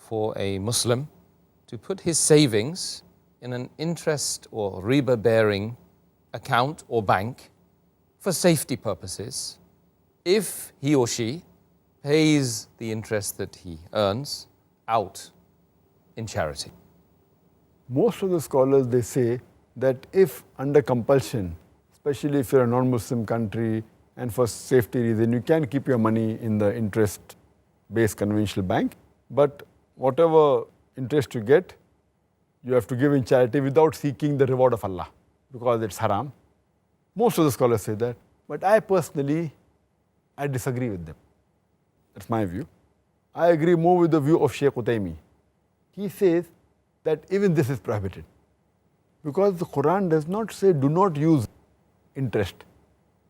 for a Muslim to put his savings in an interest or riba-bearing account or bank for safety purposes if he or she pays the interest that he earns out in charity? Most of the scholars, they say that if under compulsion, especially if you're a non-Muslim country and for safety reason, you can keep your money in the interest-based conventional bank, but whatever interest you get, you have to give in charity without seeking the reward of Allah, because it's haram. Most of the scholars say that, but I personally, I disagree with them. That's my view. I agree more with the view of Shaykh Utaymi. He says that even this is prohibited, because the Quran does not say do not use interest.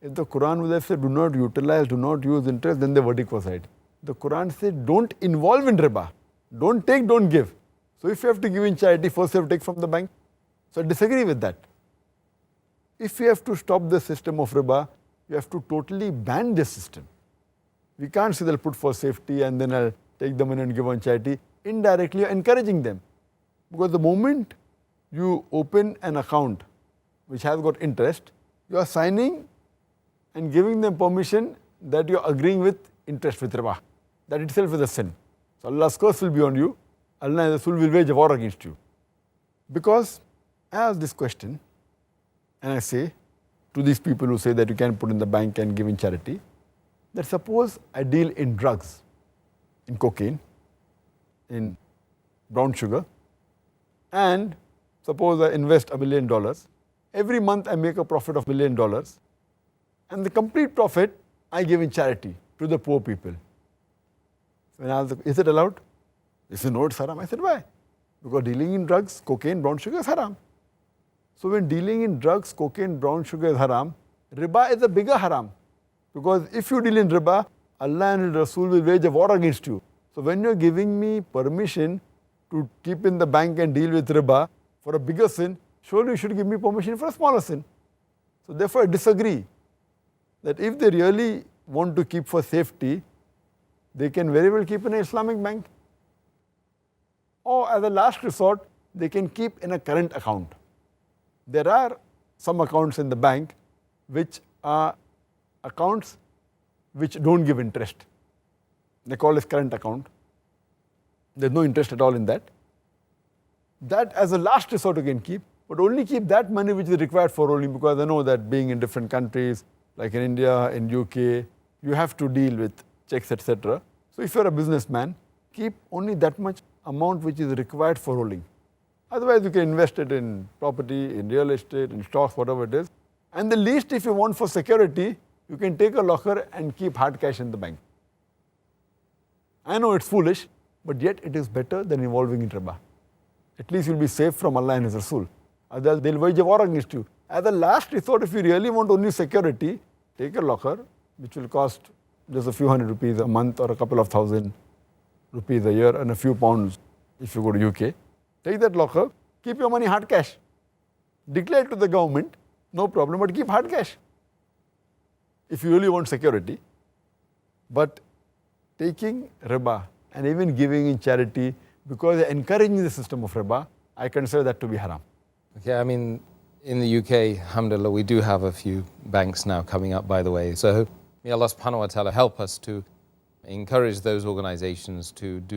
If the Quran would have said do not utilize, do not use interest, then the verdict was right. The Quran says don't involve in riba. Don't take, don't give. So if you have to give in charity, first you have to take from the bank. So I disagree with that. If you have to stop the system of riba, you have to totally ban this system. We can't say they'll put for safety and then I'll take the money and give on charity. Indirectly, you're encouraging them. Because the moment you open an account which has got interest, you are signing and giving them permission that you are agreeing with interest with riba. That itself is a sin. So Allah's curse will be on you. Allah and Rasul will wage a war against you. Because I ask this question and I say to these people who say that you can put in the bank and give in charity, that suppose I deal in drugs, in cocaine, in brown sugar, and suppose I invest $1 million. Every month I make a profit of $1 million, and the complete profit I give in charity to the poor people. When I asked, is it allowed? They said, no, it's haram. I said, why? Because dealing in drugs, cocaine, brown sugar is haram. So when dealing in drugs, cocaine, brown sugar is haram, riba is a bigger haram. Because if you deal in riba, Allah and Rasul will wage a war against you. So when you're giving me permission to keep in the bank and deal with riba for a bigger sin, surely you should give me permission for a smaller sin. So therefore I disagree that if they really want to keep for safety, they can very well keep in an Islamic bank. Or as a last resort, they can keep in a current account. There are some accounts in the bank which are accounts which don't give interest. They call it current account. There's no interest at all in that. That as a last resort you can keep, but only keep that money which is required for rolling, because I know that being in different countries, like in India, in UK, you have to deal with checks, etc. So if you're a businessman, keep only that much amount which is required for rolling. Otherwise you can invest it in property, in real estate, in stocks, whatever it is. And the least if you want for security, you can take a locker and keep hard cash in the bank. I know it's foolish, but yet it is better than involving in riba. At least you'll be safe from Allah and His Rasul. Otherwise they'll wage a war against you. As a last resort, if you really want only security, take a locker which will cost just a few hundred rupees a month or a couple of thousand rupees a year and a few pounds if you go to UK. Take that locker, keep your money hard cash. Declare it to the government, no problem, but keep hard cash if you really want security. But taking riba and even giving in charity because they're encouraging the system of riba, I consider that to be haram. Okay, I mean, in the UK, alhamdulillah, we do have a few banks now coming up, by the way. So may Allah subhanahu wa ta'ala help us to encourage those organizations to do